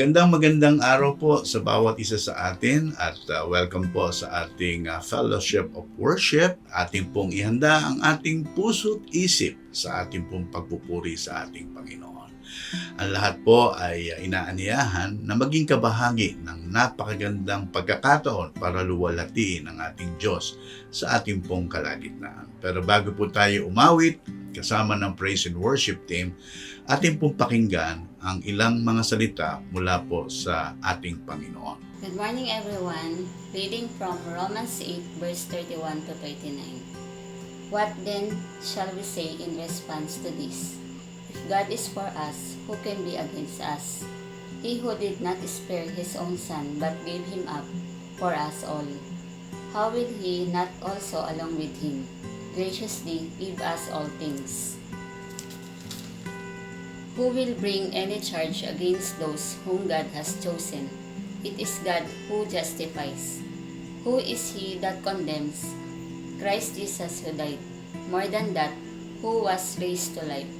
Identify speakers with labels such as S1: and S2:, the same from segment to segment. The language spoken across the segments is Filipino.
S1: Magandang araw po sa bawat isa sa atin at welcome po sa ating Fellowship of Worship. Ating pong ihanda ang ating puso't isip sa ating pong pagpupuri sa ating Panginoon. Ang lahat po ay inaanyayahan na maging kabahagi ng napakagandang pagkakataon para luwalhatiin ang ating Diyos sa ating pong kalagitnaan. Pero bago po tayo umawit, kasama ng Praise and Worship team, ating pong pakinggan ang ilang mga salita mula po sa ating Panginoon.
S2: Good morning everyone. Reading from Romans 8 verse 31 to 39. What then shall we say in response to this? If God is for us, who can be against us? He who did not spare his own son but gave him up for us all, how will he not also along with him graciously give us all things? Who will bring any charge against those whom God has chosen? It is God who justifies. Who is he that condemns? Christ Jesus who died, more than that, who was raised to life,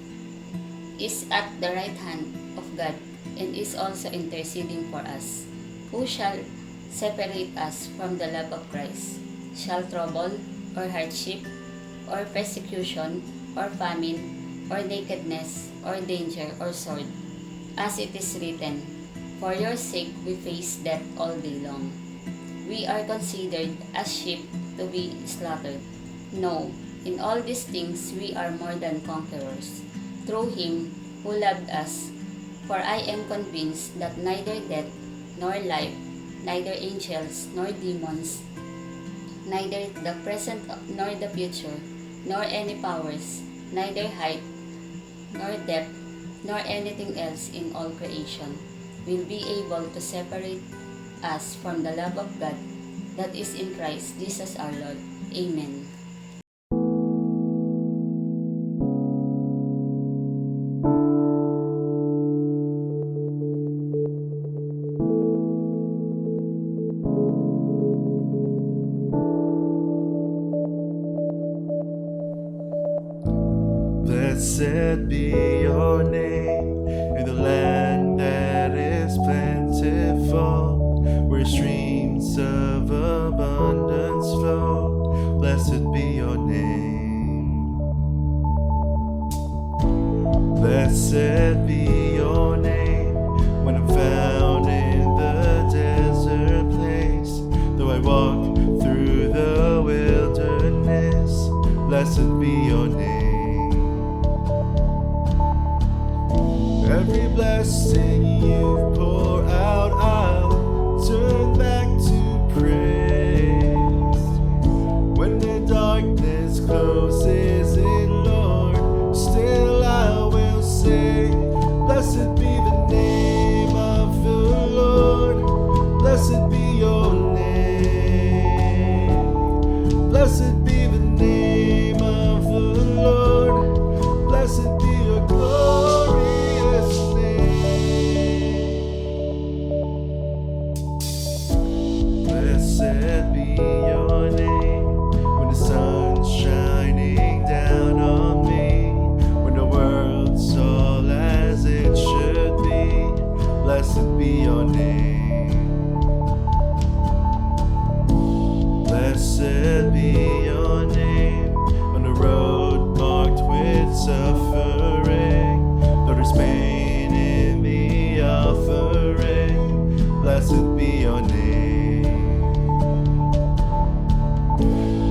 S2: is at the right hand of God, and is also interceding for us. Who shall separate us from the love of Christ? Shall trouble, or hardship, or persecution, or famine, or nakedness, or danger, or sword? As it is written, for your sake we face death all day long. We are considered as sheep to be slaughtered. No, in all these things we are more than conquerors, through him who loved us. For I am convinced that neither death, nor life, neither angels, nor demons, neither the present nor the future, nor any powers, neither height, nor depth, nor anything else in all creation will be able to separate us from the love of God that is in Christ Jesus our Lord. Amen.
S3: Blessed be your name in the land that is plentiful, where streams of abundance flow. Blessed be your name. Blessed be your name when I'm found in the desert place. Though I walk through the wilderness, blessed be your name. Every blessing you pour out, I'll turn back to praise. When the darkness closes in, Lord, still I will say, blessed be the name of the Lord. Blessed be your name. Blessed be the name of the Lord. Blessed be your glory. Blessed be your name when the sun's shining down on me, when the world's all as it should be. Blessed be your name. Blessed be your name on the road marked with suffering. Though there's pain in the offering, blessed be your name.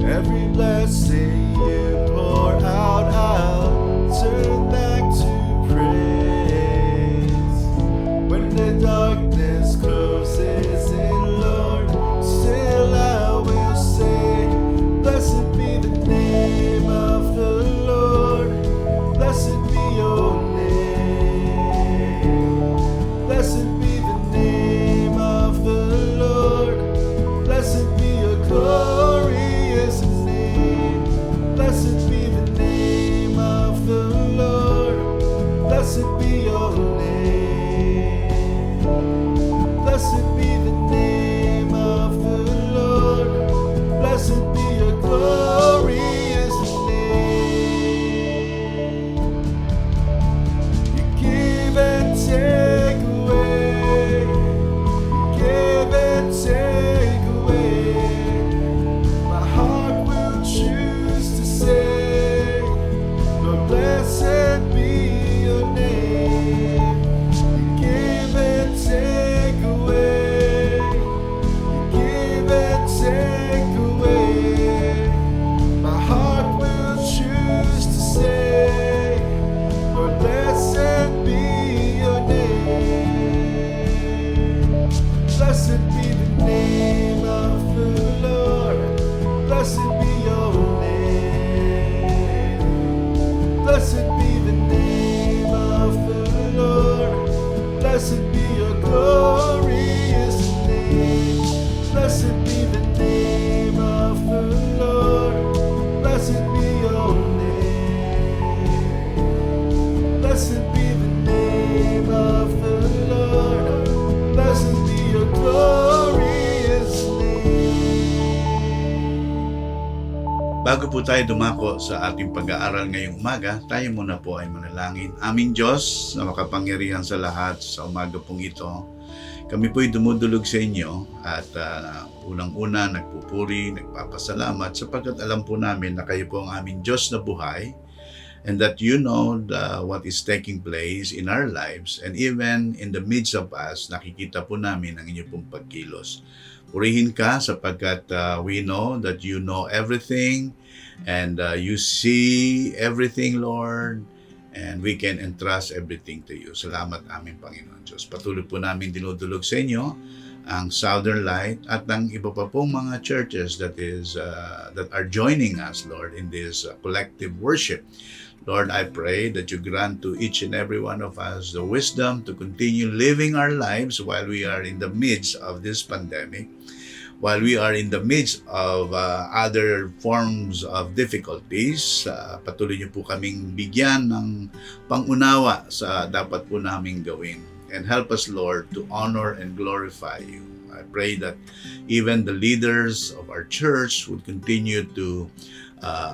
S3: Every blessing you pour out, I'll turn back to praise. When the darkness closes in, Lord, still I will say, blessed be the name of the Lord. Blessed be your name. Blessed be the name of the Lord. Blessed be your glorious name. Blessed be the name of the Lord. Blessed be your name. Blessed be the name of the Lord. Blessed be your glorious name. You give and take away.
S1: Bago po tayo dumako sa ating pag-aaral ngayong umaga, tayo muna po ay manalangin. Aming Diyos na makapangyarihan sa lahat sa umaga pong ito, kami po'y dumudulog sa inyo at unang-una nagpupuri, nagpapasalamat sapagkat alam po namin na kayo po ang aming Diyos na buhay and that you know what is taking place in our lives and even in the midst of us, nakikita po namin ang inyong pong pagkilos. Purihin ka sapagkat we know that you know everything and you see everything, Lord, and we can entrust everything to you. Salamat aming Panginoon Diyos. Patuloy po namin dinudulog sa inyo ang Southern Light at ang iba pa pong mga churches that are joining us, Lord, in this collective worship. Lord, I pray that you grant to each and every one of us the wisdom to continue living our lives while we are in the midst of this pandemic, while we are in the midst of other forms of difficulties. Patuloy niyo po kaming bigyan ng pangunawa sa dapat po naming gawin. And help us, Lord, to honor and glorify you. I pray that even the leaders of our church would continue to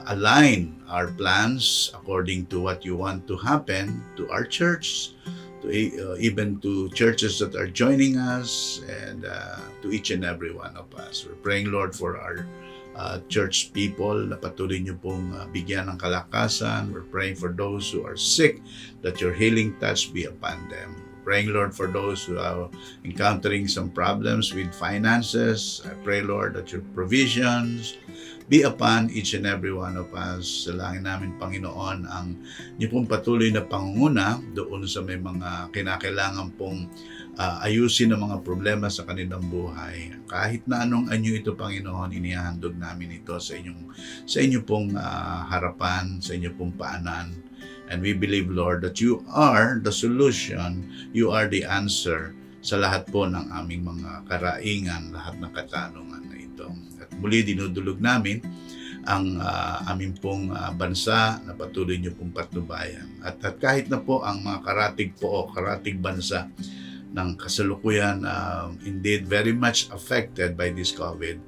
S1: align our plans according to what you want to happen to our church, to even to churches that are joining us, and to each and every one of us. We're praying, Lord, for our church people na patuloy niyo pong bigyan ng kalakasan. We're praying for those who are sick, that your healing touch be upon them. Praying, Lord, for those who are encountering some problems with finances. I pray, Lord, that your provisions be upon each and every one of us. Salangin namin, Panginoon, ang niyo pong patuloy na pangunguna doon sa may mga kinakailangan pong ayusin ang mga problema sa kanilang buhay. Kahit na anong anyo ito, Panginoon, inihahandog namin ito sa inyo pong harapan, sa inyo pong paanan. And we believe, Lord, that you are the solution, you are the answer sa lahat po ng aming mga karaingan, lahat ng katanungan na ito. At muli dinudulog namin ang aming pong bansa na patuloy niyo pong patnubayan. At kahit na po ang mga karatig bansa ng kasalukuyan indeed very much affected by this COVID,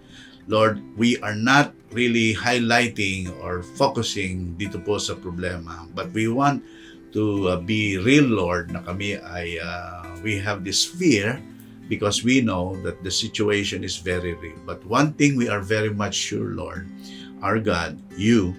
S1: Lord, we are not really highlighting or focusing dito po sa problema, but we want to be real, Lord, na kami ay we have this fear because we know that the situation is very real. But one thing we are very much sure, Lord, our God, you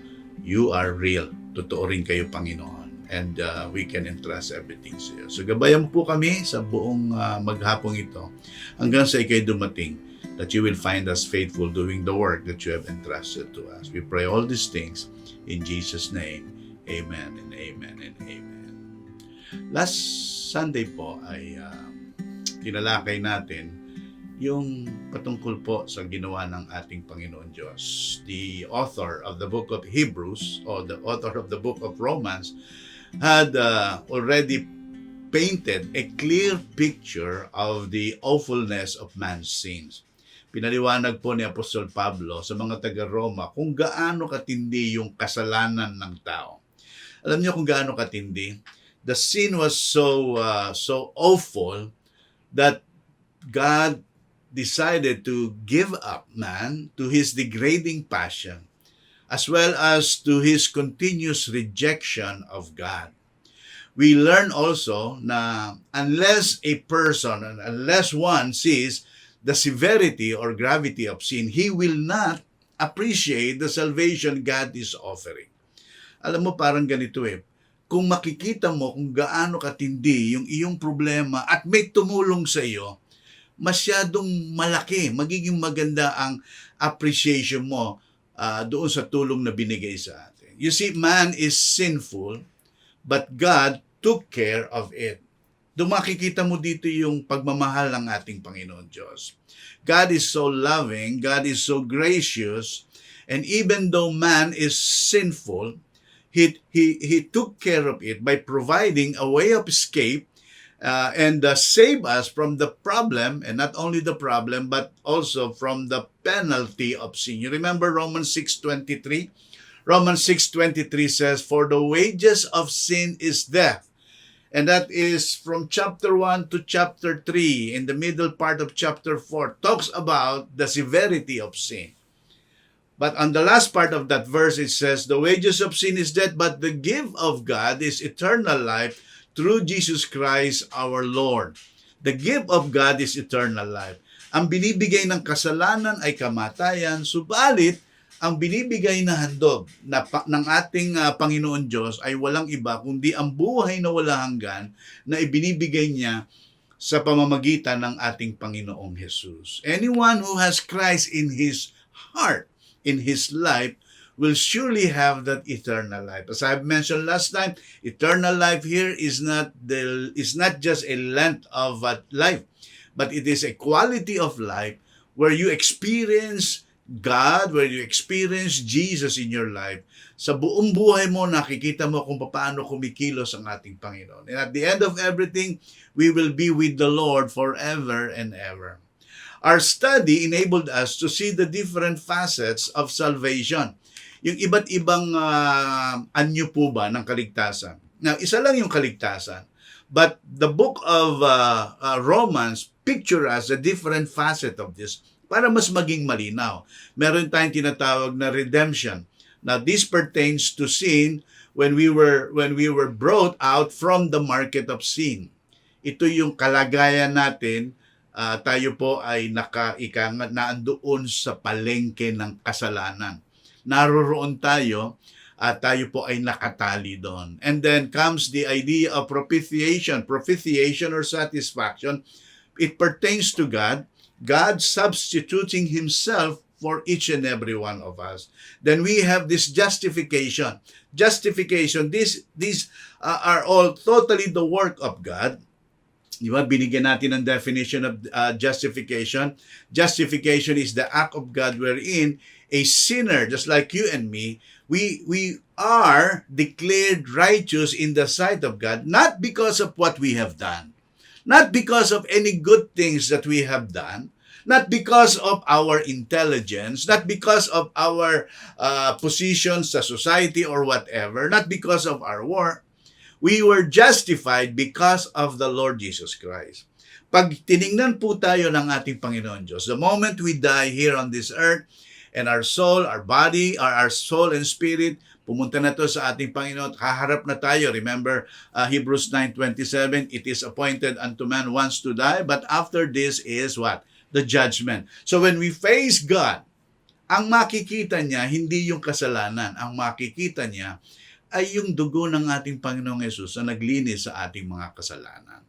S1: are real. Totoo rin kayo, Panginoon. And we can entrust everything sa iyo. So gabayan po kami sa buong maghapong ito hanggang sa ikay dumating, that you will find us faithful doing the work that you have entrusted to us. We pray all these things in Jesus' name. Amen and amen and amen. Last Sunday po ay tinalakay natin yung patungkol po sa ginawa ng ating Panginoon Diyos. The author of the book of Hebrews, or the author of the book of Romans, had already painted a clear picture of the awfulness of man's sins. Pinaliwanag po ni Apostol Pablo sa mga taga-Roma kung gaano katindi yung kasalanan ng tao. Alam niyo kung gaano katindi? The sin was so awful that God decided to give up man to his degrading passion, as well as to his continuous rejection of God. We learn also na unless one sees the severity or gravity of sin, he will not appreciate the salvation God is offering. Alam mo, parang ganito kung makikita mo kung gaano katindi yung iyong problema at may tumulong sa iyo, masyadong malaki, magiging maganda ang appreciation mo doon sa tulong na binigay sa atin. You see, man is sinful, but God took care of it. Doon makikita mo dito yung pagmamahal ng ating Panginoon Diyos. God is so loving, God is so gracious, and even though man is sinful, He took care of it by providing a way of escape and save us from the problem, and not only the problem, but also from the penalty of sin. You remember Romans 6:23? Romans 6:23 says, "For the wages of sin is death." And that is from chapter 1 to chapter 3, in the middle part of chapter 4, talks about the severity of sin. But on the last part of that verse, it says, the wages of sin is death, but the gift of God is eternal life through Jesus Christ our Lord. The gift of God is eternal life. Ang binibigay ng kasalanan ay kamatayan, subalit ang binibigay na handog ng ating Panginoon Diyos ay walang iba kundi ang buhay na walang hanggan na ibinibigay niya sa pamamagitan ng ating Panginoong Jesus. Anyone who has Christ in his heart, in his life, will surely have that eternal life. As I've mentioned last time, eternal life here is not just a length of life, but it is a quality of life where you experience God, where you experience Jesus in your life. Sa buong buhay mo, nakikita mo kung paano kumikilos ang ating Panginoon. And at the end of everything, we will be with the Lord forever and ever. Our study enabled us to see the different facets of salvation. Yung iba't ibang anyo po ba ng kaligtasan. Now, isa lang yung kaligtasan. But the book of Romans picture us a different facet of this para mas maging malinaw. Meron tayong tinatawag na redemption. Now, this pertains to sin when we were brought out from the market of sin. Ito yung kalagayan natin. Tayo po ay naandoon sa palengke ng kasalanan. Naroroon tayo at tayo po ay nakatali doon. And then comes the idea of propitiation. Propitiation or satisfaction. It pertains to God. God substituting Himself for each and every one of us. Then we have this justification. Justification, these are all totally the work of God. Di ba? Binigyan natin ng definition of justification. Justification is the act of God wherein a sinner, just like you and me, we are declared righteous in the sight of God, not because of what we have done, not because of any good things that we have done, not because of our intelligence, not because of our positions sa society or whatever, not because of our work. We were justified because of the Lord Jesus Christ. Pag tiningnan po tayo ng ating Panginoon Diyos, the moment we die here on this earth, and our soul, our body, our soul and spirit, pumunta na to sa ating Panginoon, haharap na tayo. Remember, Hebrews 9:27, it is appointed unto man once to die, but after this is what? The judgment. So when we face God, ang makikita niya, hindi yung kasalanan. Ang makikita niya ay yung dugo ng ating Panginoong Yesus na naglinis sa ating mga kasalanan.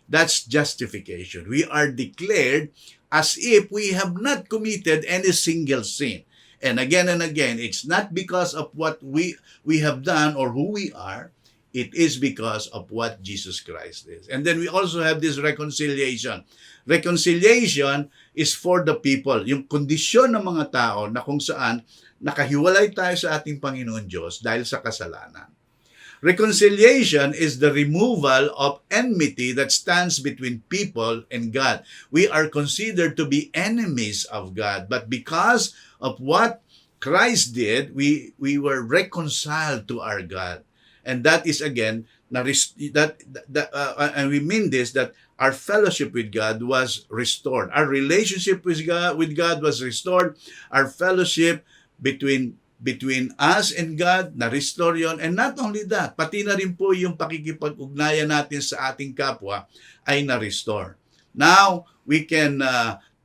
S1: That's justification. We are declared as if we have not committed any single sin. And again, it's not because of what we have done or who we are. It is because of what Jesus Christ is. And then we also have this reconciliation. Reconciliation is for the people. Yung kondisyon ng mga tao na kung saan nakahiwalay tayo sa ating Panginoon Diyos dahil sa kasalanan. Reconciliation is the removal of enmity that stands between people and God. We are considered to be enemies of God, but because of what Christ did, we were reconciled to our God. And that is again, and we mean this, that our fellowship with God was restored. Our relationship with God was restored. Our fellowship between us and God, na-restore yun. And not only that, pati na rin po yung pakikipag-ugnayan natin sa ating kapwa ay na-restore. Now, we can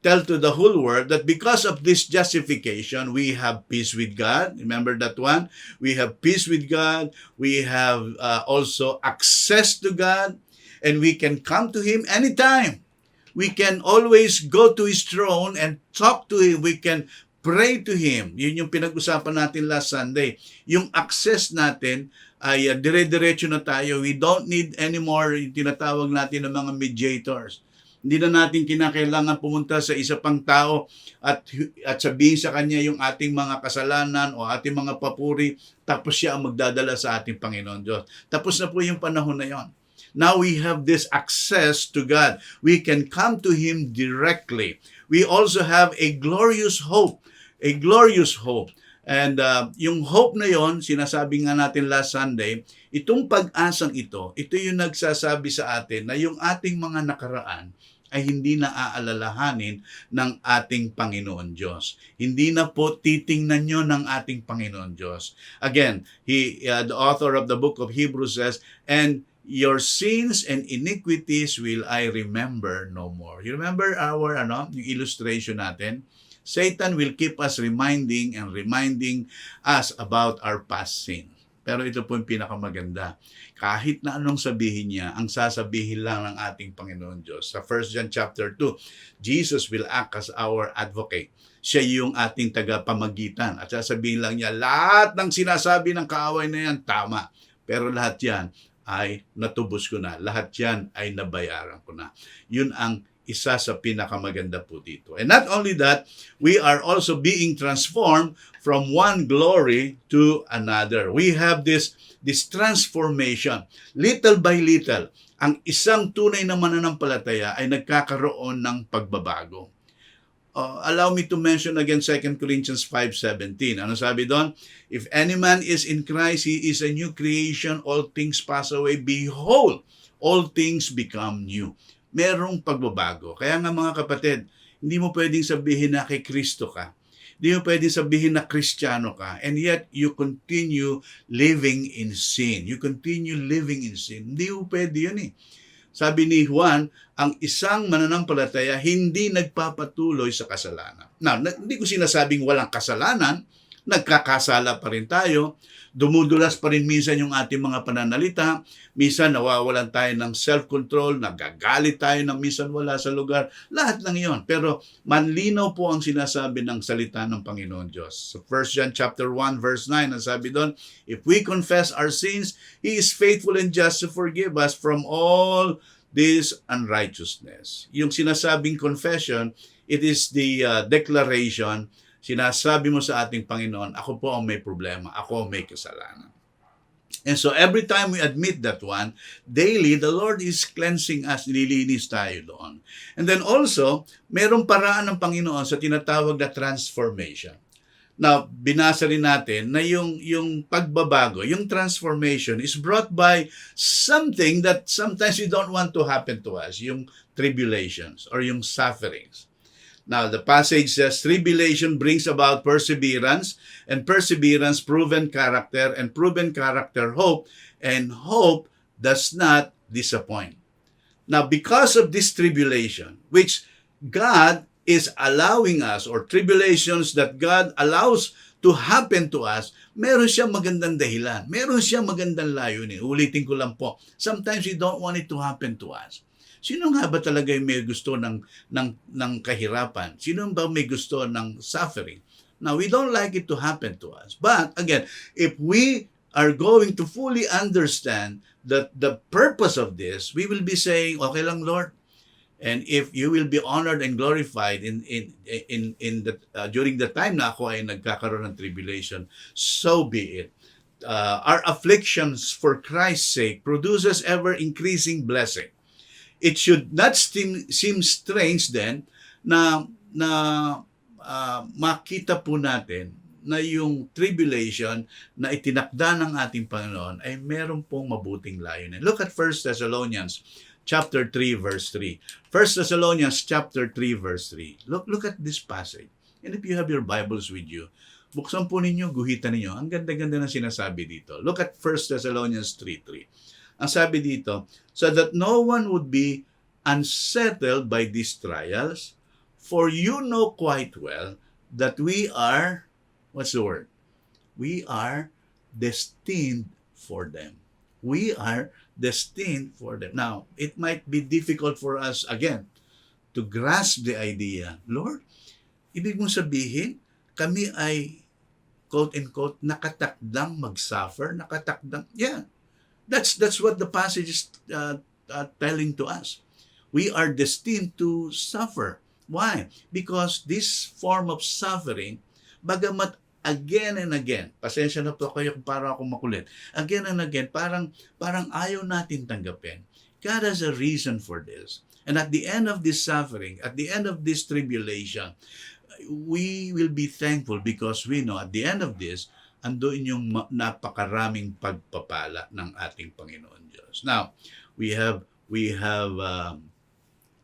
S1: tell to the whole world that because of this justification, we have peace with God. Remember that one? We have peace with God. We have also access to God. And we can come to Him anytime. We can always go to His throne and talk to Him. We can pray to Him. Yun yung pinag-usapan natin last Sunday. Yung access natin ay dire-diretso na tayo. We don't need anymore yung tinatawag natin ng mga mediators. Hindi na natin kinakailangan pumunta sa isa pang tao at sabihin sa kanya yung ating mga kasalanan o ating mga papuri, tapos siya ang magdadala sa ating Panginoon Diyos. Tapos na po yung panahon na yon. Now we have this access to God. We can come to Him directly. We also have a glorious hope. A glorious hope. And yung hope na yon, sinasabi nga natin last Sunday, itong pag-asang ito yung nagsasabi sa atin na yung ating mga nakaraan ay hindi na aalalahanin ng ating Panginoon Diyos. Hindi na po titingnan nyo ng ating Panginoon Diyos. Again, the author of the book of Hebrews says, "And your sins and iniquities will I remember no more." You remember our yung illustration natin? Satan will keep us reminding us about our past sin. Pero ito po yung pinakamaganda. Kahit na anong sabihin niya, ang sasabihin lang ng ating Panginoon Diyos. Sa 1 John chapter 2, Jesus will act as our advocate. Siya yung ating tagapamagitan. At sasabihin lang niya, lahat ng sinasabi ng kaaway na yan, tama. Pero lahat yan ay natubos ko na. Lahat yan ay nabayaran ko na. Yun ang isa sa pinakamaganda po dito. And not only that, we are also being transformed from one glory to another. We have this transformation. Little by little, ang isang tunay na mananampalataya ay nagkakaroon ng pagbabago. Allow me to mention again 2 Corinthians 5:17. Ano sabi doon? If any man is in Christ, he is a new creation. All things pass away. Behold, all things become new. Merong pagbabago. Kaya nga mga kapatid, hindi mo pwedeng sabihin na kay Kristo ka. Hindi mo pwedeng sabihin na Kristiyano ka. And yet, you continue living in sin. You continue living in sin. Hindi mo pwede yun eh. Sabi ni Juan, ang isang mananampalataya hindi nagpapatuloy sa kasalanan. Now, hindi ko sinasabing walang kasalanan. Nagkakasala pa rin tayo. Dumudulas pa rin minsan yung ating mga pananalita. Minsan nawawalan tayo ng self-control, nagagalit tayo ng minsan wala sa lugar. Lahat ng iyon. Pero manlinaw po ang sinasabi ng salita ng Panginoon Diyos. So 1 John chapter 1 verse 9, ang sabi doon, if we confess our sins, He is faithful and just to forgive us from all this unrighteousness. Yung sinasabing confession, it is the declaration. Sinasabi mo sa ating Panginoon, ako po ang may problema, ako ang may kasalanan. And so every time we admit that one, daily, the Lord is cleansing us, nililinis tayo doon. And then also, merong paraan ng Panginoon sa tinatawag na transformation. Now, binasa rin natin na yung pagbabago, yung transformation is brought by something that sometimes we don't want to happen to us, yung tribulations or yung sufferings. Now, the passage says, tribulation brings about perseverance, and perseverance, proven character, and proven character, hope, and hope does not disappoint. Now, because of this tribulation, which God is allowing us, or tribulations that God allows to happen to us, meron siyang magandang dahilan. Meron siyang magandang layunin. Ulitin ko lang po, sometimes we don't want it to happen to us. Sino nga ba talaga yung may gusto ng kahirapan? Sino ba may gusto ng suffering? Now, we don't like it to happen to us. But, again, if we are going to fully understand that the purpose of this, we will be saying, okay lang, Lord. And if you will be honored and glorified during the time na ako ay nagkakaroon ng tribulation, so be it. Our afflictions for Christ's sake produces ever-increasing blessing. It should not seem strange then na makita po natin na yung tribulation na itinakda ng ating Panginoon ay meron pong mabuting layunin. Look at 1 Thessalonians chapter 3 verse 3. 1 Thessalonians chapter 3 verse 3. Look at this passage. And if you have your Bibles with you, buksan po ninyo, guhitan ninyo. Ang ganda-ganda na sinasabi dito. Look at 1 Thessalonians 3:3. Ang sabi dito, so that no one would be unsettled by these trials, for you know quite well that we are, what's the word? We are destined for them. We are destined for them. Now, it might be difficult for us, again, to grasp the idea, Lord, ibig mong sabihin, kami ay, quote-unquote, nakatakdang mag-suffer, yeah. That's what the passage is telling to us. We are destined to suffer. Why? Because this form of suffering, bagamat again and again, pasensya na po kayo kung para ako makulit, again and again, parang ayaw natin tanggapin. God has a reason for this. And at the end of this suffering, at the end of this tribulation, we will be thankful because we know at the end of this, andoon yung napakaraming pagpapala ng ating Panginoon Diyos. Now, we have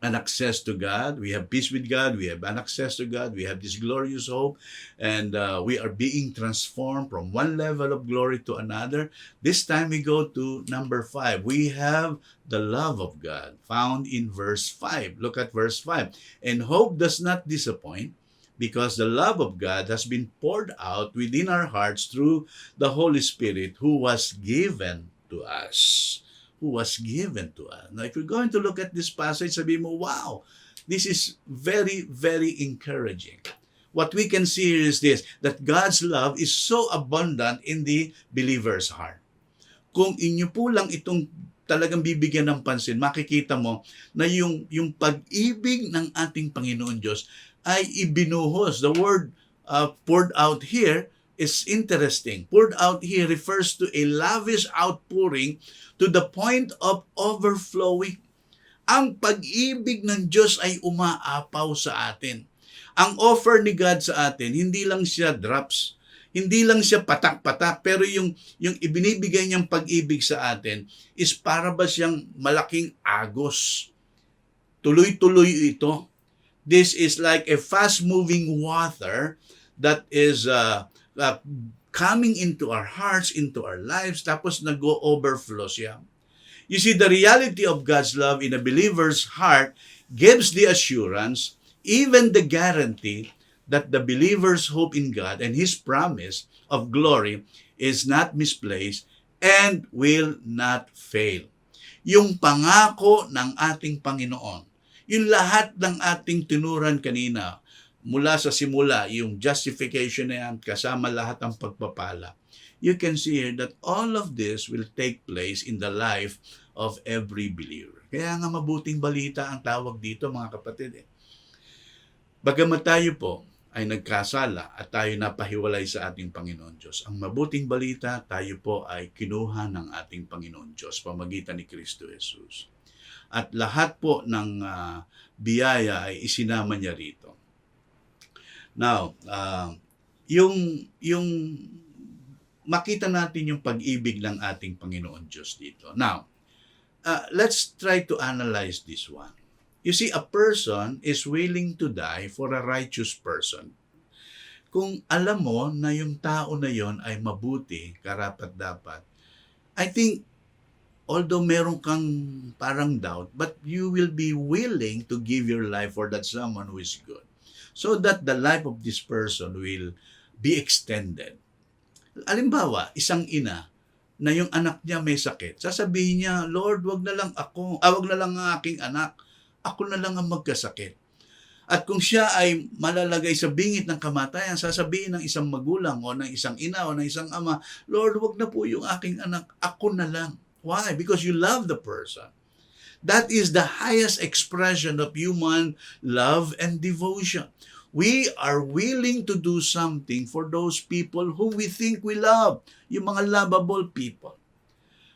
S1: an access to God. We have peace with God. We have an access to God. We have this glorious hope. And we are being transformed from one level of glory to another. This time we go to number 5. We have the love of God found in verse 5. Look at verse 5. And hope does not disappoint, because the love of God has been poured out within our hearts through the Holy Spirit who was given to us. Who was given to us. Now, if you're going to look at this passage, sabi mo, wow, this is very, very encouraging. What we can see here is this, that God's love is so abundant in the believer's heart. Kung inyo po lang itong talagang bibigyan ng pansin, makikita mo na yung pag-ibig ng ating Panginoon Diyos ay ibinuhos. The word poured out here is interesting. Poured out here refers to a lavish outpouring to the point of overflowing. Ang pag-ibig ng Diyos ay umaapaw sa atin. Ang offer ni God sa atin, hindi lang siya drops, hindi lang siya patak-patak, pero yung ibinibigay niyang pag-ibig sa atin is para ba siyang malaking agos. Tuloy-tuloy ito. This is like a fast-moving water that is coming into our hearts, into our lives, tapos nag-overflow siya. You see, the reality of God's love in a believer's heart gives the assurance, even the guarantee, that the believer's hope in God and His promise of glory is not misplaced and will not fail. Yung pangako ng ating Panginoon, yung lahat ng ating tinuran kanina, mula sa simula, yung justification na yan, kasama lahat ng pagpapala. You can see here that all of this will take place in the life of every believer. Kaya nga mabuting balita ang tawag dito, mga kapatid. Bagamat tayo po ay nagkasala at tayo napahiwalay sa ating Panginoon Diyos, ang mabuting balita, tayo po ay kinuha ng ating Panginoon Diyos pamagitan ni Kristo Jesus. At lahat po ng biyaya ay isinama niya rito. Now, yung makita natin yung pag-ibig ng ating Panginoon Diyos dito. Now, let's try to analyze this one. You see, a person is willing to die for a righteous person. Kung alam mo na yung tao na yon ay mabuti, karapat-dapat, I think, although meron kang parang doubt, but you will be willing to give your life for that someone who is good, so that the life of this person will be extended. Halimbawa, isang ina na yung anak niya may sakit, sasabihin niya, Lord, wag na lang wag na lang ang aking anak, ako na lang ang magkasakit. At kung siya ay malalagay sa bingit ng kamatayan, sasabihin ng isang magulang o ng isang ina o ng isang ama, Lord, wag na po yung aking anak, ako na lang. Why? Because you love the person. That is the highest expression of human love and devotion. We are willing to do something for those people whom we think we love, yung mga lovable people.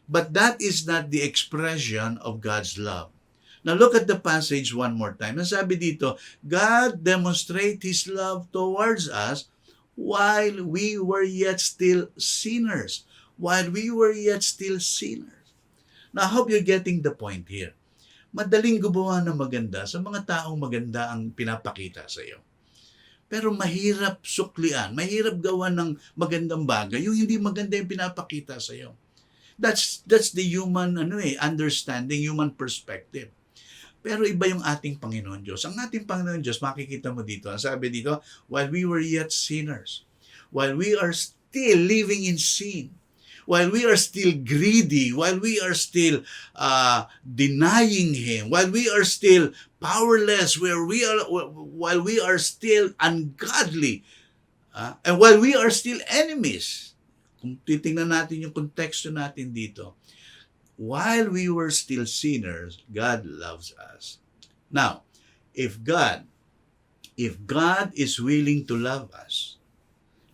S1: But that is not the expression of God's love. Now look at the passage one more time. Nasabi dito, God demonstrated His love towards us while we were yet still sinners. While we were yet still sinners. Now, I hope you're getting the point here. Madaling gumawa ng maganda sa mga taong maganda ang pinapakita sa iyo. Pero mahirap suklian, mahirap gawa ng magandang bagay, yung hindi maganda yung pinapakita sa iyo. That's the human understanding, human perspective. Pero iba yung ating Panginoon Diyos. Ang ating Panginoon Diyos, makikita mo dito, ang sabi dito, while we were yet sinners, while we are still living in sin, while we are still greedy, while we are still denying Him, while we are still powerless, while we are still ungodly, and while we are still enemies. Kung titingnan natin yung konteksto natin dito, while we were still sinners, God loves us. Now, if God is willing to love us,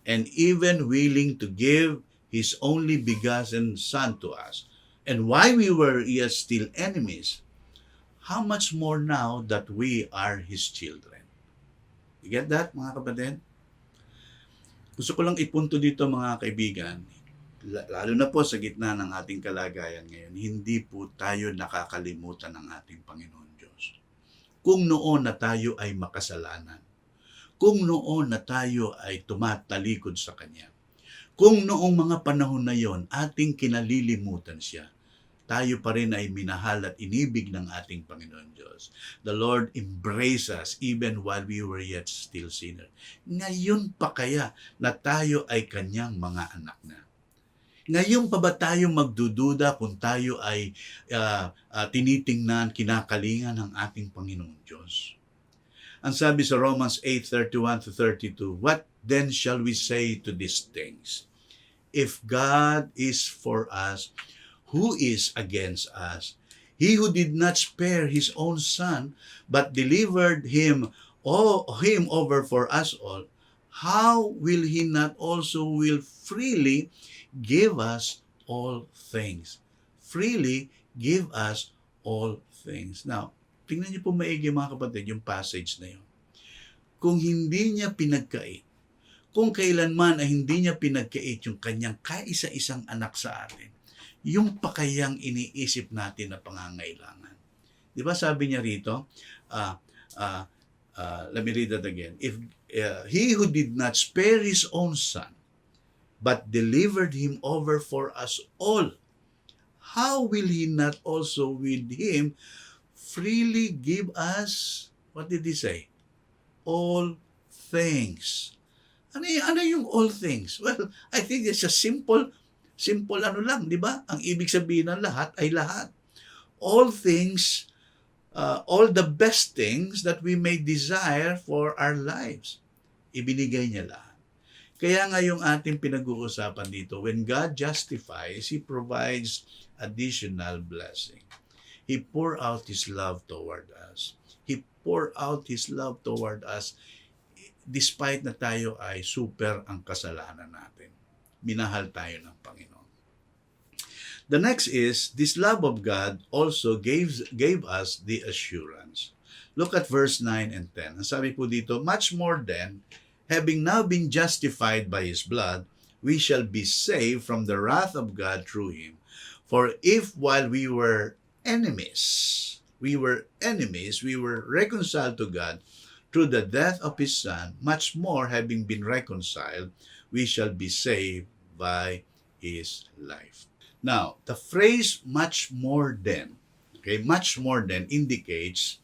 S1: and even willing to give His only begotten Son to us, and while we were yet still enemies, how much more now that we are His children? You get that, mga kapatid? Gusto ko lang ipunto dito, mga kaibigan, lalo na po sa gitna ng ating kalagayan ngayon, hindi po tayo nakakalimutan ng ating Panginoon Diyos. kung noon na tayo ay makasalanan, kung noon na tayo ay tumatalikod sa Kanya, kung noong mga panahon na yon ating kinalilimutan siya, tayo pa rin ay minahal at inibig ng ating Panginoon Diyos. The Lord embraced us even while we were yet still sinners. Ngayon pa kaya na tayo ay Kanyang mga anak na? Ngayon pa ba tayo magdududa kung tayo ay tinitingnan, kinakalingan ng ating Panginoon Diyos? Ang sabi sa Romans 8:31-32, what then shall we say to these things? If God is for us, who is against us? He who did not spare his own son, but delivered him over for us all, how will he not also will freely give us all things? Freely give us all things. Now, tingnan niyo po maigi mga kapatid yung passage na yun. Kung hindi niya pinagkait, kung kailanman ay hindi niya pinagkait yung kanyang kaisa-isang anak sa atin, yung pa kayang iniisip natin na pangangailangan. Di ba sabi niya rito, let me read that again. If he who did not spare his own son, but delivered him over for us all, how will he not also with him freely give us, what did he say? All things. Ano yung all things? Well, I think it's a simple ano lang, di ba? Ang ibig sabihin ng lahat ay lahat. All things, all the best things that we may desire for our lives. Ibinigay niya lahat. Kaya nga yung ating pinag-uusapan dito, when God justifies, He provides additional blessing. He pour out His love toward us. He pour out His love toward us despite na tayo ay super ang kasalanan natin. Minahal tayo ng Panginoon. The next is, this love of God also gave us the assurance. Look at verse 9 and 10. Ang sabi po dito, much more then, having now been justified by His blood, we shall be saved from the wrath of God through Him. For if while we were enemies, we were reconciled to God through the death of His Son, much more having been reconciled, we shall be saved by His life. Now, the phrase much more than, much more than indicates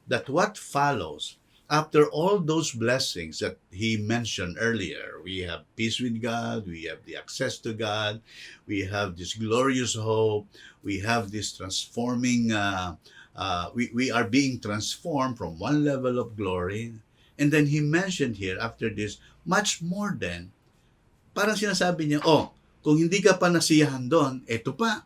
S1: that what follows after all those blessings that he mentioned earlier, we have peace with God, we have the access to God, we have this glorious hope, we have this transforming, we are being transformed from one level of glory. And then he mentioned here, after this, much more than, parang sinasabi niya, kung hindi ka pa nasiyahan doon, eto pa.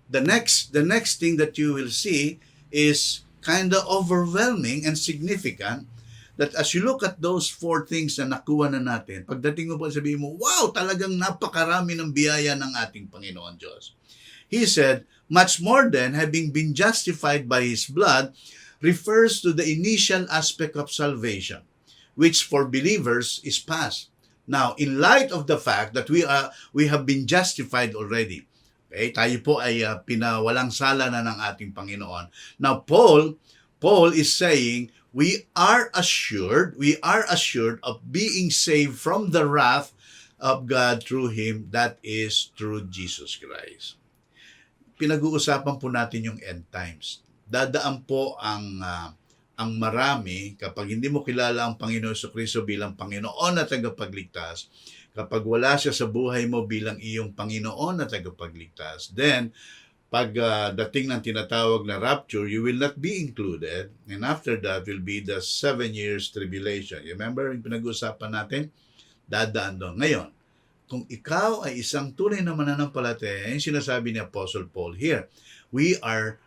S1: The next thing that you will see is kind of overwhelming and significant, that as you look at those 4 things na nakuha na natin, pagdating mo po sabihin mo, wow, talagang napakarami ng biyaya ng ating Panginoon Diyos. He said, much more than having been justified by His blood refers to the initial aspect of salvation, which for believers is past. Now, in light of the fact that we have been justified already, tayo po ay pinawalang sala na ng ating Panginoon. Now, Paul is saying, we are assured of being saved from the wrath of God through Him, that is through Jesus Christ. Pinag-uusapan po natin yung end times. Dadaan po ang marami kapag hindi mo kilala ang Panginoon Jesucristo bilang Panginoon na tagapagligtas, kapag wala siya sa buhay mo bilang iyong Panginoon na tagapagligtas, then pag dating ng tinatawag na rapture, you will not be included, and after that will be the 7 years tribulation. You remember yung pinag-usapan natin? Dadaan doon. Ngayon, kung ikaw ay isang tunay na mananampalataya, yung sinasabi ni Apostle Paul here, we are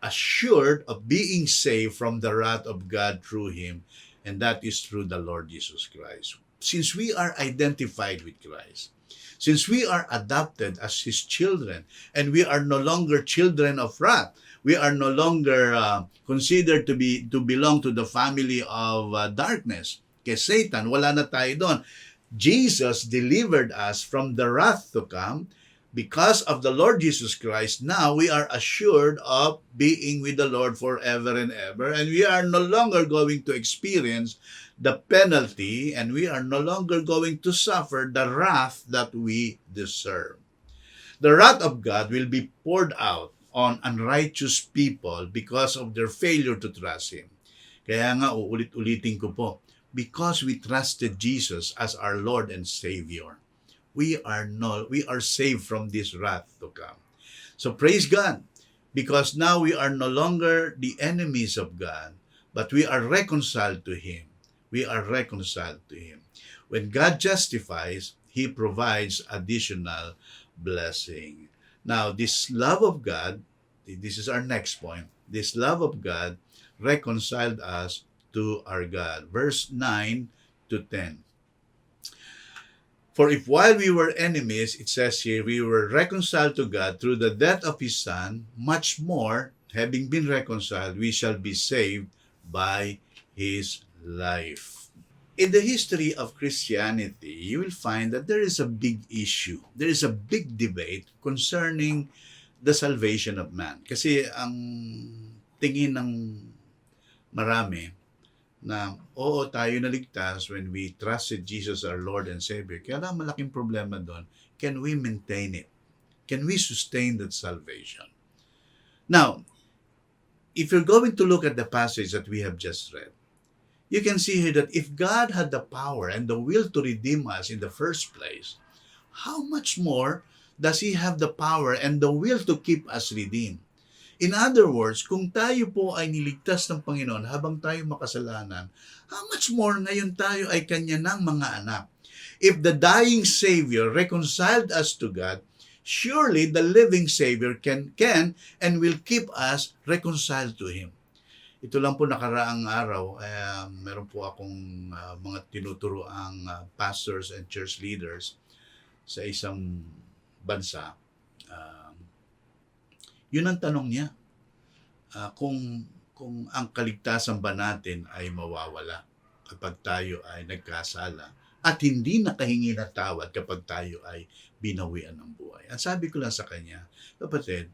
S1: assured of being saved from the wrath of God through Him, and that is through the Lord Jesus Christ. Since we are identified with Christ, since we are adopted as His children, and we are no longer children of wrath, we are no longer considered to belong to the family of darkness. Kay Satan, wala na tayo doon. Jesus delivered us from the wrath to come, Because of the Lord Jesus Christ, now we are assured of being with the Lord forever and ever, and we are no longer going to experience the penalty, and we are no longer going to suffer the wrath that we deserve. The wrath of God will be poured out on unrighteous people because of their failure to trust Him. Kaya nga, uulit-ulitin ko po, because we trusted Jesus as our Lord and Savior, we are saved from this wrath to come. So praise God, because now we are no longer the enemies of God, but we are reconciled to Him. We are reconciled to Him. When God justifies, He provides additional blessing. Now, this love of God, this is our next point. This love of God reconciled us to our God. Verse 9 to 10. For if while we were enemies, it says here, we were reconciled to God through the death of His Son, much more, having been reconciled, we shall be saved by His life. In the history of Christianity, you will find that there is a big issue. There is a big debate concerning the salvation of man. Kasi ang tingin ng marami na oo, tayo naligtas when we trusted Jesus our Lord and Savior. Kaya lang malaking problema doon, can we maintain it? Can we sustain that salvation? Now, if you're going to look at the passage that we have just read, you can see here that if God had the power and the will to redeem us in the first place, how much more does He have the power and the will to keep us redeemed? In other words, kung tayo po ay niligtas ng Panginoon habang tayo makasalanan, how much more ngayon tayo ay Kanya ng mga anak? If the dying Savior reconciled us to God, surely the living Savior can and will keep us reconciled to Him. Ito lang po nakaraang araw, meron po akong mga tinuturoang pastors and church leaders sa isang bansa. Yun ang tanong niya, kung ang kaligtasan ba natin ay mawawala kapag tayo ay nagkasala at hindi nakahingi na tawad kapag tayo ay binawian ng buhay. Ang sabi ko lang sa kanya, kapatid,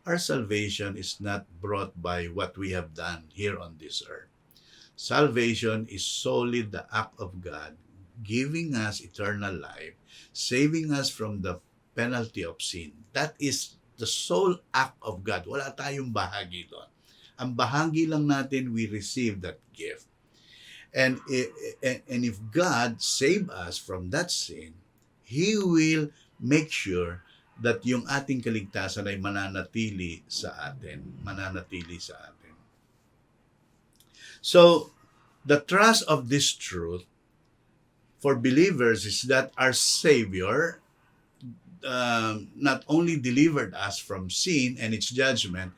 S1: our salvation is not brought by what we have done here on this earth. Salvation is solely the act of God giving us eternal life, saving us from the penalty of sin. That is the sole act of God. Wala tayong bahagi doon. Ang bahagi lang natin, we receive that gift. And if God save us from that sin, He will make sure that yung ating kaligtasan ay mananatili sa atin. Mananatili sa atin. So, the trust of this truth for believers is that our Savior not only delivered us from sin and its judgment,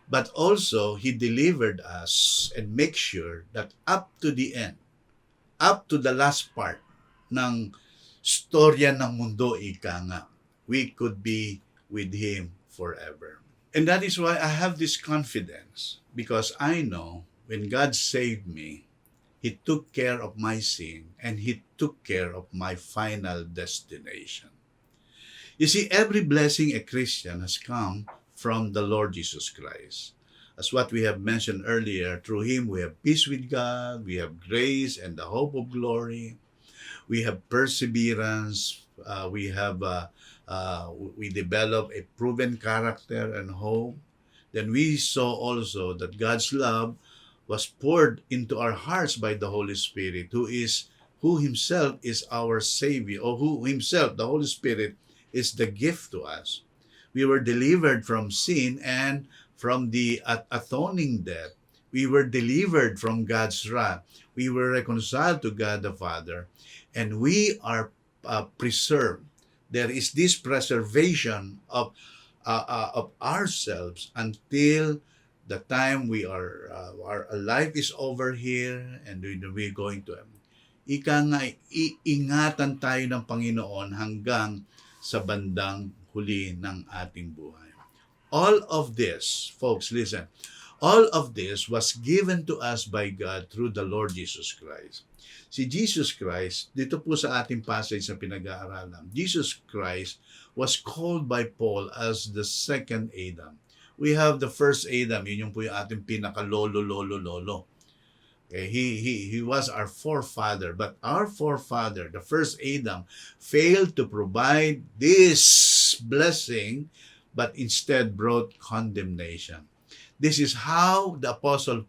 S1: but also He delivered us and make sure that up to the end, up to the last part ng storya ng mundo, ika nga, we could be with Him forever. And that is why I have this confidence, because I know when God saved me, He took care of my sin and He took care of my final destination. You see, every blessing a Christian has come from the Lord Jesus Christ. As what we have mentioned earlier, through Him we have peace with God, we have grace and the hope of glory, we have perseverance, we develop a proven character and hope. Then we saw also that God's love was poured into our hearts by the Holy Spirit, who Himself is our Savior, or who Himself, the Holy Spirit, is the gift to us. We were delivered from sin and from the atoning death. We were delivered from God's wrath. We were reconciled to God the Father, and we are preserved. There is this preservation of ourselves until the time our life is over here and we're going to ika nga, iingatan tayo ng Panginoon hanggang sa bandang huli ng ating buhay. All of this, folks, listen, All of this was given to us by God through the Lord Jesus Christ. Si Jesus Christ, dito po sa ating passage na pinag-aaralan, Jesus Christ was called by Paul as the second Adam. We have the first Adam, yun yung po yung ating pinaka-lolo. Okay, he was our forefather, but our forefather, the first Adam, failed to provide this blessing, but instead brought condemnation. This is how the Apostle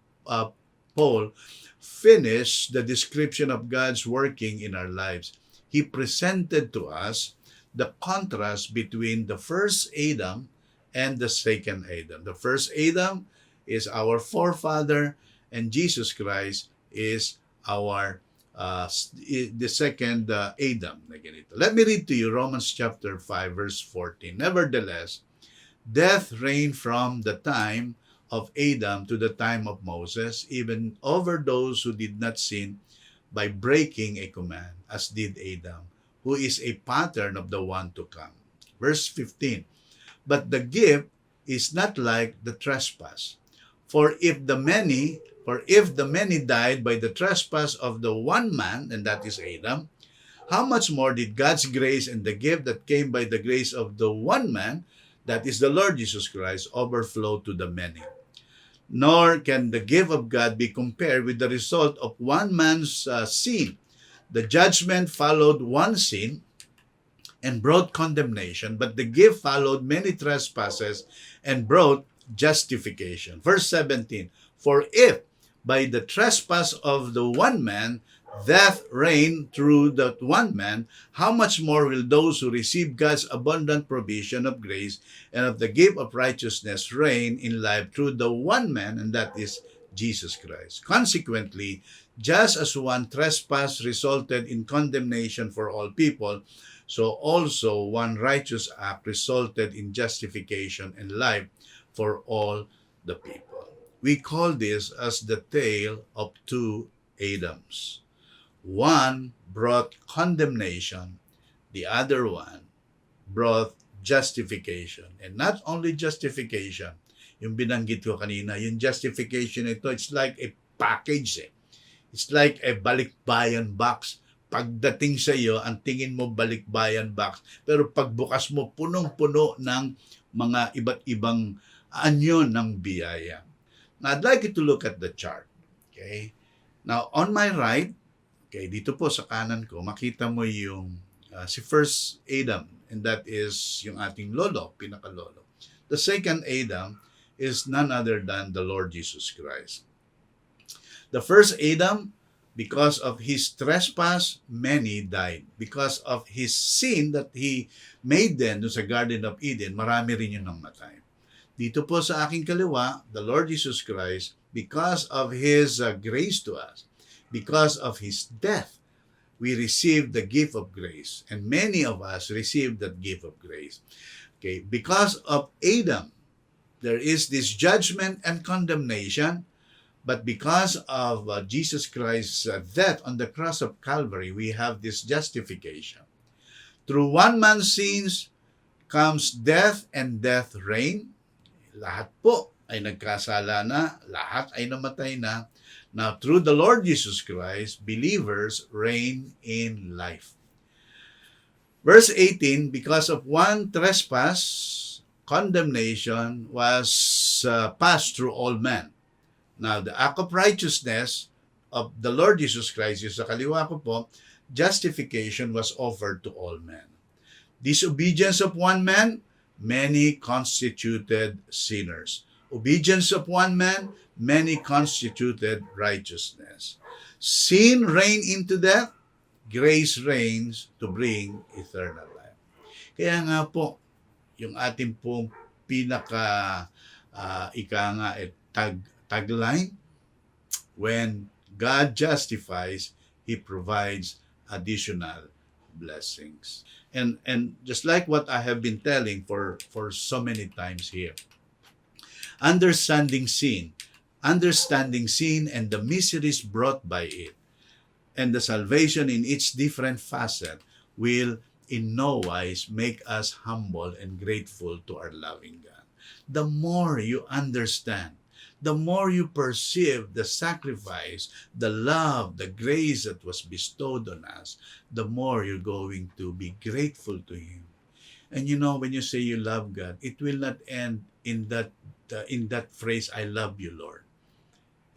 S1: Paul finished the description of God's working in our lives. He presented to us the contrast between the first Adam and the second Adam. The first Adam is our forefather, and Jesus Christ is our the second Adam. Let me read to you Romans chapter 5, verse 14. Nevertheless, death reigned from the time of Adam to the time of Moses, even over those who did not sin by breaking a command, as did Adam, who is a pattern of the one to come. Verse 15, but the gift is not like the trespass. For if the many died by the trespass of the one man, and that is Adam, how much more did God's grace and the gift that came by the grace of the one man, that is the Lord Jesus Christ, overflow to the many? Nor can the gift of God be compared with the result of one man's sin. The judgment followed one sin and brought condemnation, but the gift followed many trespasses and brought justification. Verse 17, for if by the trespass of the one man death reigned through that one man, how much more will those who receive God's abundant provision of grace and of the gift of righteousness reign in life through the one man, and that is Jesus Christ. Consequently, just as one trespass resulted in condemnation for all people, so also one righteous act resulted in justification and life for all the people. We call this as the tale of two Adams. One brought condemnation, the other one brought justification. And not only justification, yung binanggit ko kanina, yung justification ito, it's like a package eh. It's like a balikbayan box. Pagdating sa iyo, ang tingin mo balikbayan box. Pero pagbukas mo, punong-puno ng mga iba't ibang anyo ng biyaya. Now, I'd like you to look at the chart. Okay? Now, on my right, okay, dito po sa kanan ko, makita mo yung si first Adam, and that is yung ating lolo, pinakalolo. The second Adam is none other than the Lord Jesus Christ. The first Adam, because of his trespass, many died. Because of his sin that he made then sa Garden of Eden, marami rin yung namatay. Dito po sa aking kaliwa, the Lord Jesus Christ, because of his grace to us, because of his death, we received the gift of grace. And many of us received that gift of grace. Okay, because of Adam, there is this judgment and condemnation. But because of Jesus Christ's death on the cross of Calvary, we have this justification. Through one man's sins comes death, and death reign. Lahat po ay nagkasala na, lahat ay namatay na. Now, through the Lord Jesus Christ, believers reign in life. Verse 18, because of one trespass, condemnation was passed through all men. Now, the act of righteousness of the Lord Jesus Christ, yung sa kaliwa ko po, justification was offered to all men. Disobedience of one man, many constituted sinners. Obedience of one man, many constituted righteousness. Sin reigned into death, grace reigns to bring eternal life. Kaya nga po, yung ating pong tagline, when God justifies, He provides additional blessings. And just like what I have been telling for so many times here, understanding sin and the miseries brought by it, and the salvation in its different facet will in no wise make us humble and grateful to our loving God. The more you understand the more you perceive the sacrifice, the love, the grace that was bestowed on us, the more you're going to be grateful to Him. And you know, when you say you love God, it will not end in that phrase, "I love you, Lord."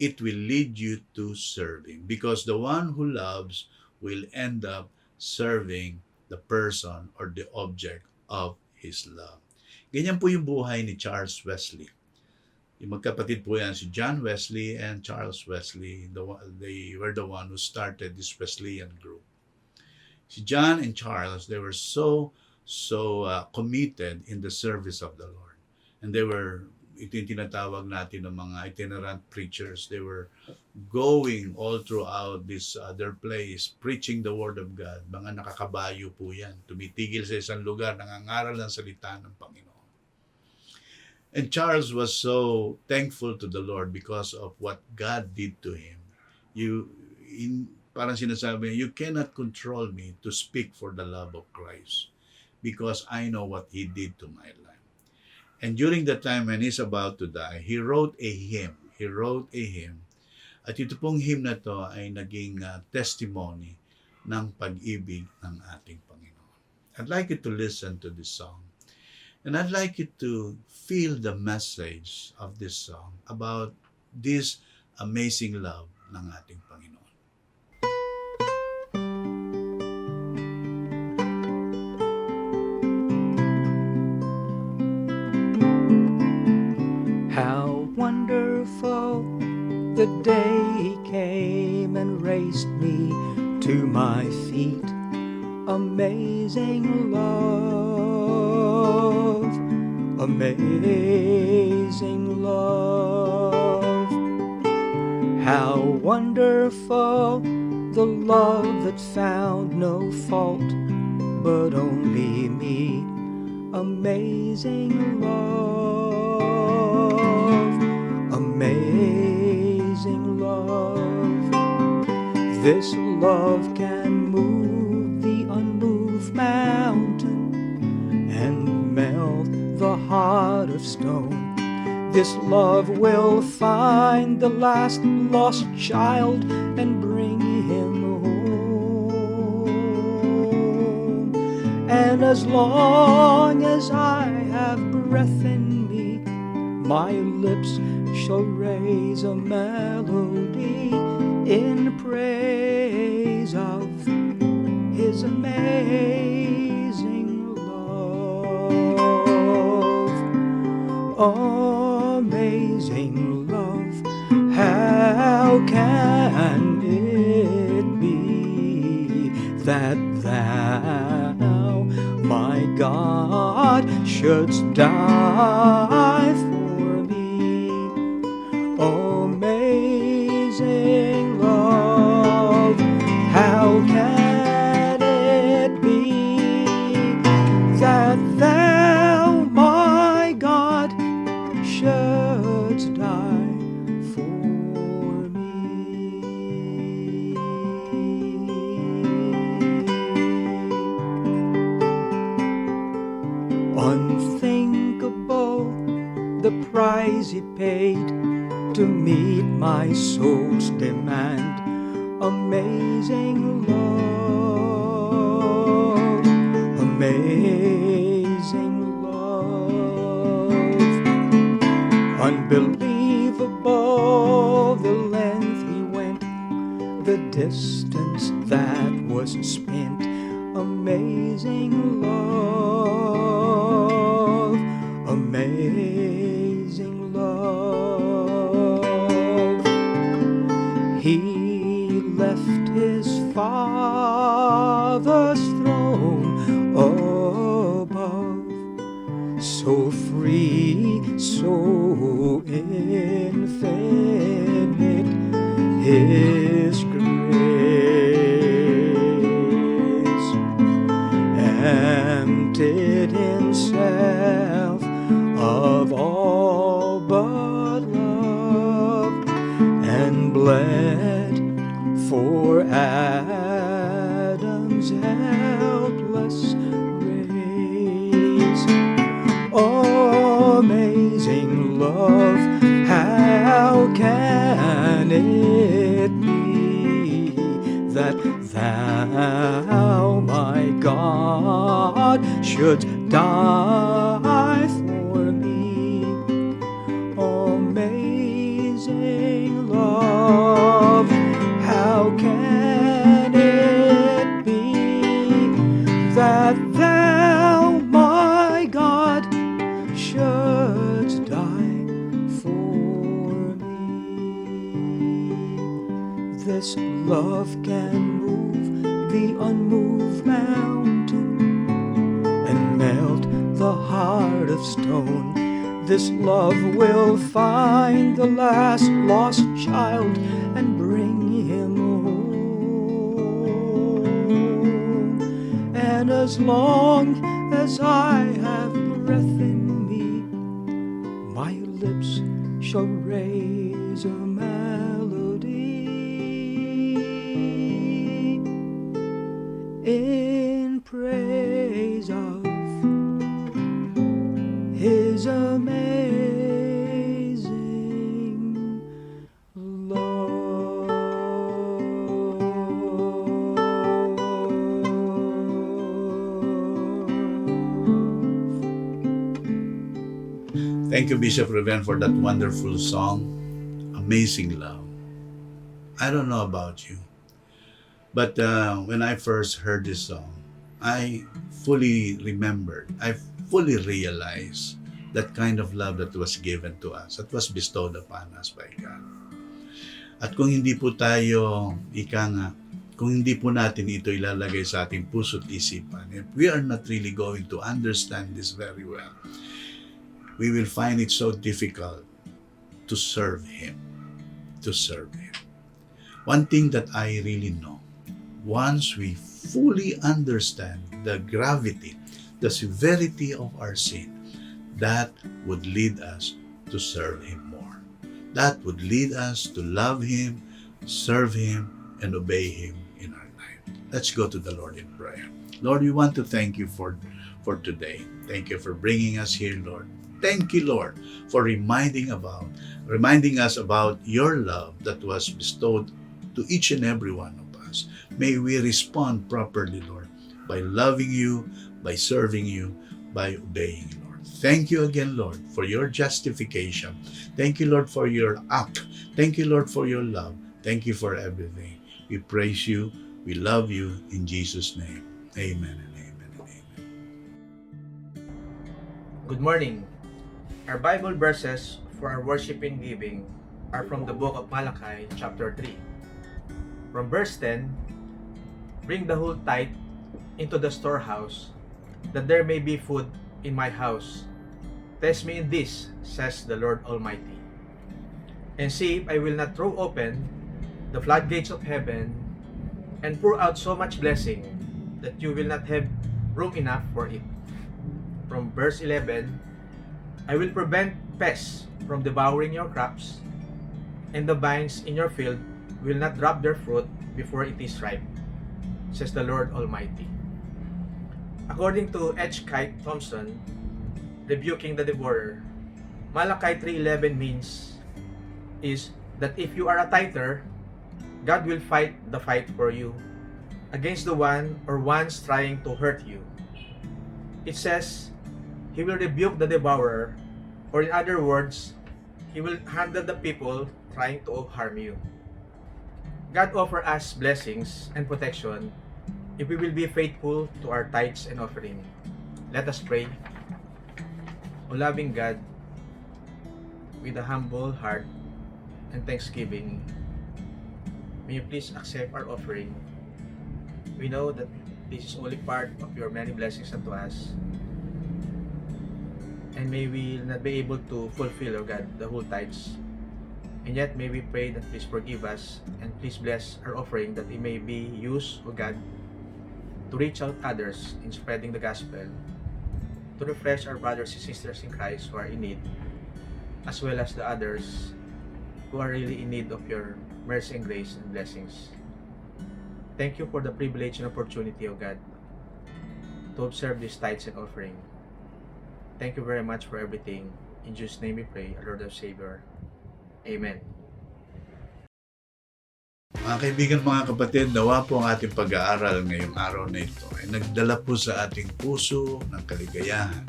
S1: It will lead you to serving, because the one who loves will end up serving the person or the object of his love. Ganyan po yung buhay ni Charles Wesley. Yung magkapatid po yan, si John Wesley and Charles Wesley. They were the one who started this Wesleyan group. Si John and Charles, they were so committed in the service of the Lord. And ito yung tinatawag natin ng mga itinerant preachers. They were going all throughout their place, preaching the Word of God. Mga nakakabayo po yan. Tumitigil sa isang lugar, nangangaral ng salita ng Panginoon. And Charles was so thankful to the Lord because of what God did to him. Parang sinasabi niya, you cannot control me to speak for the love of Christ because I know what He did to my life. And during the time when he's about to die, he wrote a hymn. At ito pong hymn na to ay naging testimony ng pag-ibig ng ating Panginoon. I'd like you to listen to this song. And I'd like you to feel the message of this song about this amazing love ng ating Panginoon.
S4: How wonderful the day He came and raised me to my feet. Amazing love, amazing love. How wonderful the love that found no fault, but only me. Amazing love, amazing love. This love can move the unmoved mountain and melt the heart of stone. This love will find the last lost child and bring him home. And as long as I have breath in me, my lips shall raise a melody in praise of His amazing love. Amazing love, how can it be that Thou, my God, shouldst die for me? Amazing love, how can it be that Thou, my God, shouldst die for me? Unthinkable the price He paid to meet my soul's demand. Amazing love, amazing love. Unbelievable the length He went, the distance that was spent. Amazing love, amazing love. He left His Father's throne above, so free, so infinite His grace, emptied Himself of all but love, and bled for Adam's helpless race. Amazing love, it be that thou, my God, shouldst die for me? Amazing love, how can it be that thou, my God, shouldst die for me? This love can move the unmoved mountain and melt the heart of stone. This love will find the last lost child and bring him home. And as long as I have breath in me, my lips shall raise a melody in praise of His amazing love.
S1: Thank you, Bishop Reven, for that wonderful song, Amazing Love. I don't know about you, but when I first heard this song, I fully remembered, I fully realized that kind of love that was given to us, that was bestowed upon us by God. At kung hindi po tayo, kung hindi po natin ito ilalagay sa ating puso't isipan, if we are not really going to understand this very well, we will find it so difficult to serve Him. To serve Him. One thing that I really know, once we fully understand the gravity, the severity of our sin, that would lead us to serve Him more. That would lead us to love Him, serve Him, and obey Him in our life. Let's go to the Lord in prayer. Lord, we want to thank you for today. Thank you for bringing us here, Lord. Thank you, Lord, for reminding us about your love that was bestowed to each and every one of us. May we respond properly, Lord, by loving you, by serving you, by obeying you, Lord. Thank you again, Lord, for your justification. Thank you, Lord, for your act. Thank you, Lord, for your love. Thank you for everything. We praise you. We love you. In Jesus' name, amen and amen and amen.
S5: Good morning. Our Bible verses for our worship and giving are from the book of Malachi, chapter 3. From verse 10, bring the whole tithe into the storehouse, that there may be food in my house. Test me in this, says the Lord Almighty, and see if I will not throw open the floodgates of heaven and pour out so much blessing that you will not have room enough for it. From verse 11, I will prevent pests from devouring your crops, and the vines in your field will not drop their fruit before it is ripe, says the Lord Almighty. According to H. Kite Thompson, rebuking the devourer, Malachi 3:11 is that if you are a tither, God will fight the fight for you against the one or ones trying to hurt you. It says He will rebuke the devourer, or in other words, He will handle the people trying to harm you. God offers us blessings and protection if we will be faithful to our tithes and offering. Let us pray. O loving God, with a humble heart and thanksgiving, may you please accept our offering. We know that this is only part of your many blessings unto us, and may we not be able to fulfill, O God, the whole tithes. And yet may we pray that please forgive us and please bless our offering, that it may be used, O God, to reach out others in spreading the gospel, to refresh our brothers and sisters in Christ who are in need, as well as the others who are really in need of your mercy and grace and blessings. Thank you for the privilege and opportunity, O God, to observe these tithes and offering. Thank you very much for everything. In Jesus' name we pray, our Lord and Savior. Amen.
S1: Mga kaibigan, mga kapatid, nawa po ang ating pag-aaral ngayong araw na ito ay nagdala po sa ating puso ng kaligayahan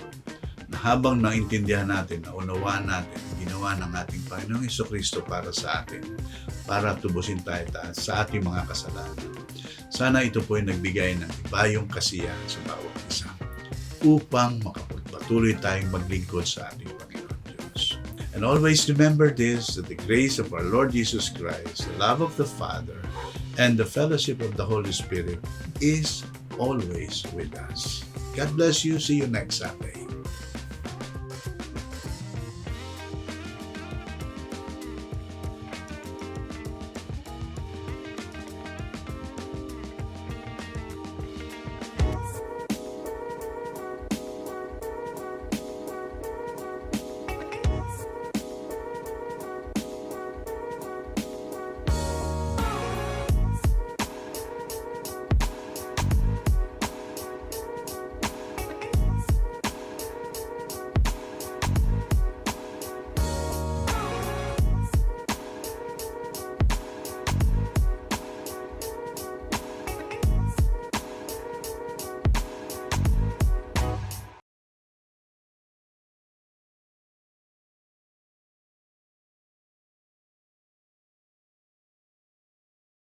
S1: na habang naintindihan natin, naunawaan natin, ginawa ng ating Panginoong Jesucristo para sa atin, para tubusin tayo sa ating mga kasalanan. Sana ito po ay nagbigay ng ibayong kasiyahan sa bawat isa upang makapagpatuloy tayong maglingkod sa ating Panginoon Diyos. And always remember this, that the grace of our Lord Jesus Christ, the love of the Father, and the fellowship of the Holy Spirit is always with us. God bless you. See you next Sunday.